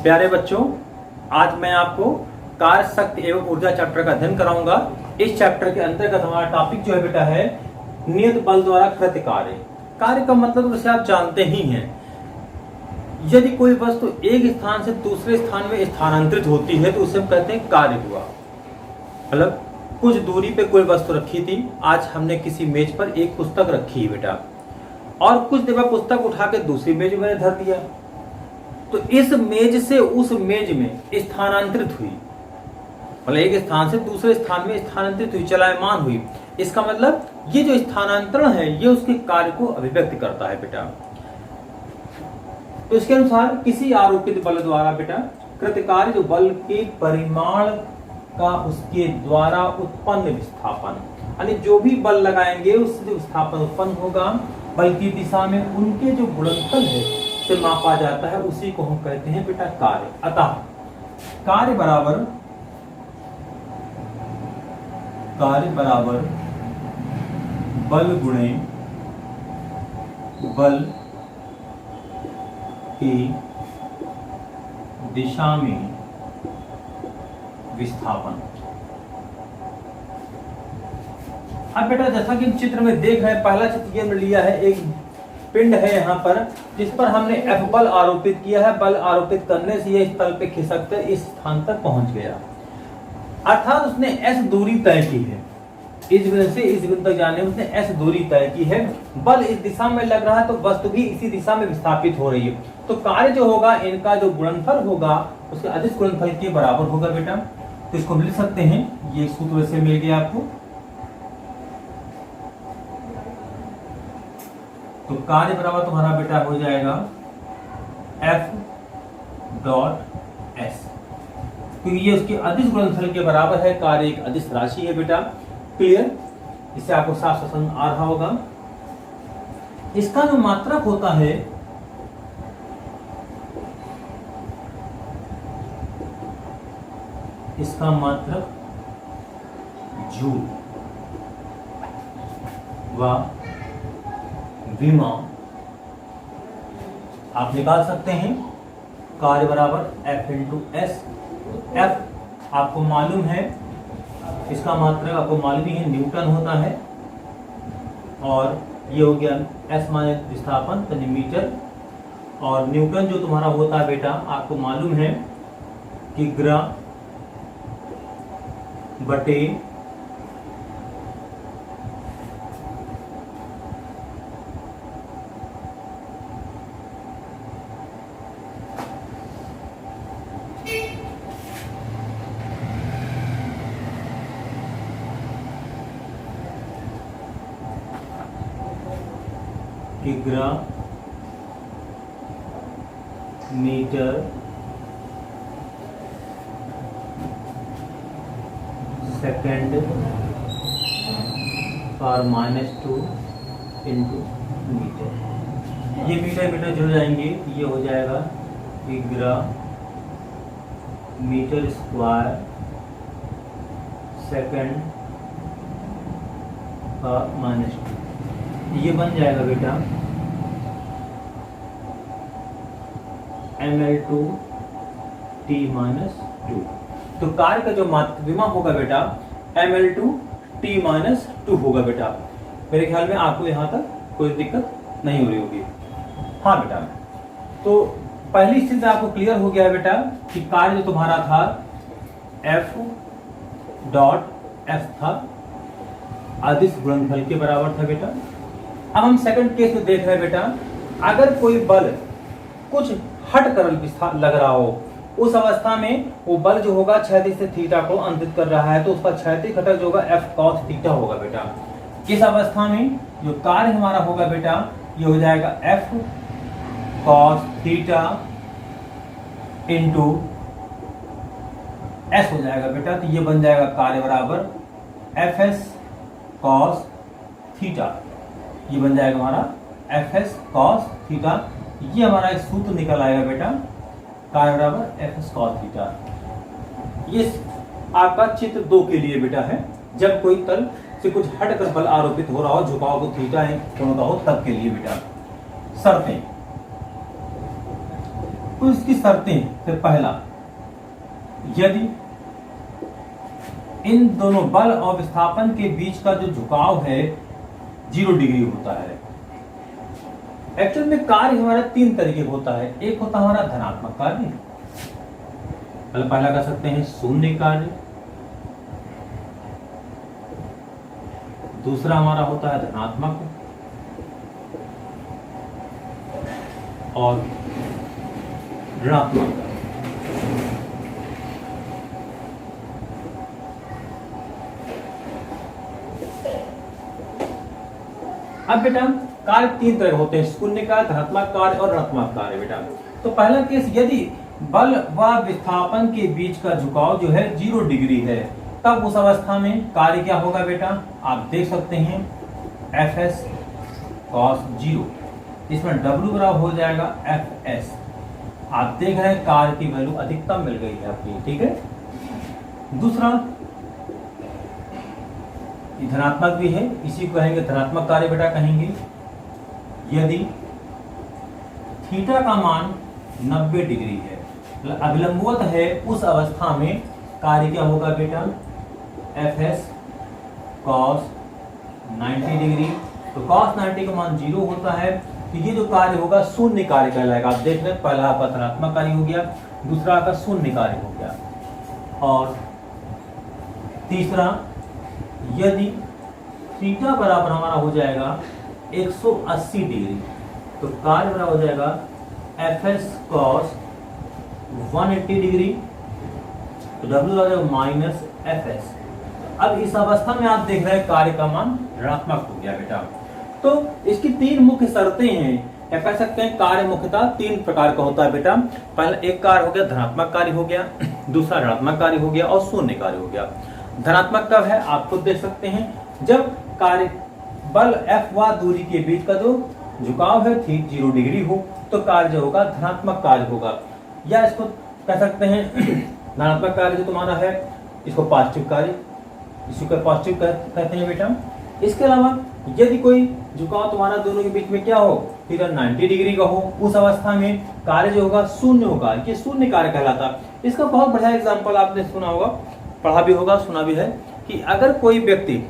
प्यारे बच्चों, आज मैं आपको कार्य शक्ति एवं ऊर्जा चैप्टर का अध्ययन कराऊंगा। इस चैप्टर के अंतर्गत हमारा टॉपिक जो है बेटा है नियत बल द्वारा कृत कार्य। कार्य का मतलब उसे आप जानते ही हैं। यदि कोई वस्तु एक स्थान से दूसरे स्थान में स्थानांतरित होती है तो उसे हम कहते हैं कार्य हुआ। मतलब कुछ दूरी पे कोई वस्तु रखी थी, आज हमने किसी मेज पर एक पुस्तक रखी है बेटा, और कुछ देर बाद पुस्तक उठा के दूसरी मेज में धर दिया, तो इस मेज से उस मेज में स्थानांतरित हुई, मतलब एक स्थान से दूसरे स्थान में स्थानांतरित हुई, चलायमान हुई। इसका मतलब ये जो स्थानांतरण है ये उसके कार्य को अभिव्यक्त करता है बेटा। तो इसके अनुसार किसी आरोपित बल द्वारा बेटा कृत कार्य जो बल के परिमाण का उसके द्वारा उत्पन्न विस्थापन, यानी जो भी बल लगाएंगे उससे जो विस्थापन उत्पन्न होगा बल की दिशा में उनके जो गुणनफल है से मापा जाता है, उसी को हम कहते हैं बेटा कार्य। अतः कार्य बराबर बल गुणे बल की दिशा में विस्थापन। अब बेटा जैसा कि चित्र में देख रहे हैं, पहला चित्र ये लिया है, एक पिंड है यहाँ पर जिस पर हमने F बल आरोपित किया है। बल आरोपित करने से यह तल पे खिसककर इस स्थान तक पहुंच गया, अर्थात उसने S दूरी तय की है। इस बिंदु से इस बिंदु तक जाने उसने S दूरी तय की है। बल इस दिशा में लग रहा है तो वस्तु भी इसी दिशा में विस्थापित हो रही है। तो कार्य जो होगा, इनका जो गुणनफल होगा उसके अदिश गुणनफल के बराबर होगा बेटा। तो इसको लिख सकते हैं, ये सूत्र से मिल गया आपको। तो कार्य बराबर तुम्हारा बेटा हो जाएगा F डॉट S, क्योंकि ये उसके अदिश गुणनफल के बराबर है। कार्य एक अदिश राशि है बेटा। क्लियर? इससे आपको साफ साफ समझ आ रहा होगा। इसका जो मात्रक होता है इसका मात्रक जूल व विमा आप निकाल सकते हैं। कार्य बराबर F इंटू S। F आपको मालूम है, इसका मात्रक आपको मालूम ही है, न्यूटन होता है, और ये हो गया S माने विस्थापन यानी मीटर, और न्यूटन जो तुम्हारा होता है बेटा आपको मालूम है कि ग्राम बटे ग्राम मीटर सेकेंड और -2 इंटू मीटर। ये मीटर मीटर जुड़ जाएंगे, ये हो जाएगा ग्राम मीटर स्क्वायर सेकेंड और -2। ये बन जाएगा बेटा ml2 t - 2। तो कार्य का जो विमा होगा बेटा ml2 t - 2 होगा बेटा। मेरे ख्याल में आपको यहाँ तक कोई दिक्कत नहीं हो रही होगी। हाँ बेटा, तो पहली स्थिति आपको क्लियर हो गया है बेटा कि कार्य जो तुम्हारा था F डॉट S था, अदिश गुणनफल के बराबर था बेटा। अब हम सेकंड केस में देख रहे हैं बेटा, अगर कोई बल कुछ हट कर लग रहा हो, उस अवस्था में वो बल जो होगा क्षैतिज से थीटा को अंतरित कर रहा है, तो उसका क्षैतिज घटक जो होगा F cos थीटा होगा बेटा। इस अवस्था में जो कार्य हमारा होगा बेटा ये हो जाएगा F cos theta into S हो जाएगा बेटा। तो ये बन जाएगा कार्य बराबर Fs cos थीटा। ये बन जाएगा हमारा Fs cos थीटा। ये हमारा एक सूत्र निकल आएगा बेटा, कार्य बराबर Fs cos थीटा। ये आपका चित्र 2 के लिए बेटा है, जब कोई तल से कुछ हटकर बल आरोपित हो रहा हो, झुकाव को थीटा कोण का हो, तब के लिए बेटा। शर्तें, तो इसकी शर्तें, फिर पहला, यदि इन दोनों बल और विस्थापन के बीच का जो झुकाव है 0 डिग्री होता है। एक्चुअल में कार्य हमारा 3 तरीके का होता है। एक होता है हमारा धनात्मक कार्य, पहला कर सकते हैं शून्य कार्य। दूसरा हमारा होता है धनात्मक और ऋणात्मक। अब बेटा कार्य 3 तरह होते हैं, शून्य कार्य, धनात्मक कार्य और ऋणात्मक कार्य। बेटा तो पहला केस, यदि बल व विस्थापन के बीच का झुकाव जो है 0 डिग्री है, तब उस अवस्था में कार्य क्या होगा बेटा, आप देख सकते हैं Fs cos 0, इसमें W बराबर हो जाएगा Fs। आप देख रहे हैं कार्य की वैल्यू अधिकतम मिल गई है आपकी, ठीक है। दूसरा धनात्मक भी है, इसी को कहेंगे धनात्मक कार्य बेटा कहेंगे। यदि थीटा का मान 90 डिग्री है, अभिलंबवत है, उस अवस्था में कार्य क्या होगा बेटा, Fs cos 90 डिग्री। तो cos 90 का मान 0 होता है, तो ये जो कार्य होगा शून्य कार्य कहलाएगा। आप देख रहे हैं पहला आपका धनात्मक कार्य हो गया, दूसरा आपका शून्य कार्य हो गया। और तीसरा, यदि थीटा बराबर हमारा हो जाएगा 180 डिग्री, तो कार्य बराबर हो जाएगा Fs cos 180 डिग्री, तो W आ जाएगा माइनस Fs। अब इस अवस्था में आप देख रहे हैं कार्य का मान ऋणात्मक हो गया बेटा। तो इसकी 3 मुख्य शर्तें हैं, या कह सकते हैं कार्य मुख्यतः 3 प्रकार का होता है बेटा। पहला एक कार्य हो गया धनात्मक कार्य हो गया, दूसरा ऋणात्मक कार्य हो गया और शून्य कार्य हो गया। धनात्मक कब है, आप खुद देख सकते हैं, जब कार्य बल F व दूरी के बीच का जो झुकाव है 0 डिग्री हो, तो कार्य जो होगा धनात्मक कार्य होगा। या इसको कह सकते हैं धनात्मक कार्य जो तुम्हारा है, इसको पॉजिटिव कार्य, इसको पॉजिटिव कहते हैं बेटा। इसके अलावा यदि कोई झुकाव तुम्हारा दोनों के बीच में क्या हो, थीटा 90 डिग्री का हो, उस अवस्था में कार्य जो होगा शून्य होगा, ये शून्य कार्य कहलाता। इसका बहुत बढ़िया एग्जांपल आपने सुना होगा, पढ़ा भी होगा, सुना भी है, कि अगर कोई व्यक्ति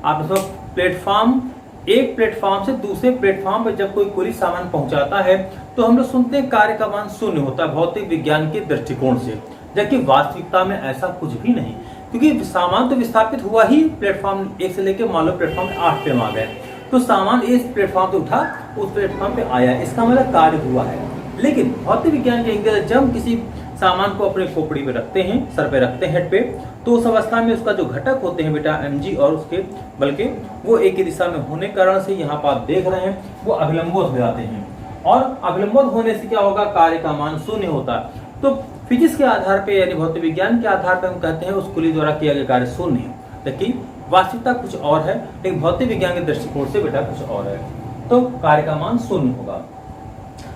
आप प्लेटफॉर्म, एक प्लेटफॉर्म से दूसरे प्लेटफॉर्म पर जब कोई कुली सामान पहुंचाता है, तो हम लोग सुनते हैं कार्य का मान शून्य होता है भौतिक विज्ञान के दृष्टिकोण से, जबकि वास्तविकता में ऐसा कुछ भी नहीं, क्योंकि सामान तो विस्थापित हुआ ही प्लेटफॉर्म 1 से लेकर मान लो प्लेटफॉर्म 8 पे आ गए, तो सामान इस प्लेटफॉर्म पे उठा, उस प्लेटफॉर्म पे आया, इसका मतलब कार्य हुआ है। लेकिन भौतिक विज्ञान के अंदर जब हम किसी सामान को अपने खोपड़ी पे रखते हैं, सर पे रखते हैं, हेड पे, तो उस अवस्था में उसका जो घटक होते हैं बेटा mg और उसके बल्कि वो एक ही दिशा में होने के कारण से यहाँ पर आप देख रहे हैं वो अभिलंबवत हो जाते हैं, और अभिलंबवत होने से क्या होगा, कार्य का मान शून्य होता है। तो फिजिक्स के आधार पे यानी भौतिक विज्ञान के आधार पर हम कहते हैं उस कुली द्वारा किया गया कार्य शून्य है, लेकिन वास्तविकता कुछ और है, लेकिन भौतिक विज्ञान के दृष्टिकोण से बेटा कुछ और है, तो कार्य का मान शून्य होगा।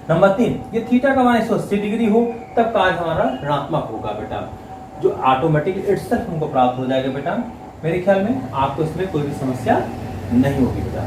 नंबर 3, ये थीटा का मान 180 डिग्री हो, तब कार्य हमारा ऋणात्मक होगा बेटा, जो ऑटोमेटिकली इटसेल्फ हमको प्राप्त हो जाएगा बेटा। मेरे ख्याल में आपको इसमें कोई भी समस्या नहीं होगी बेटा।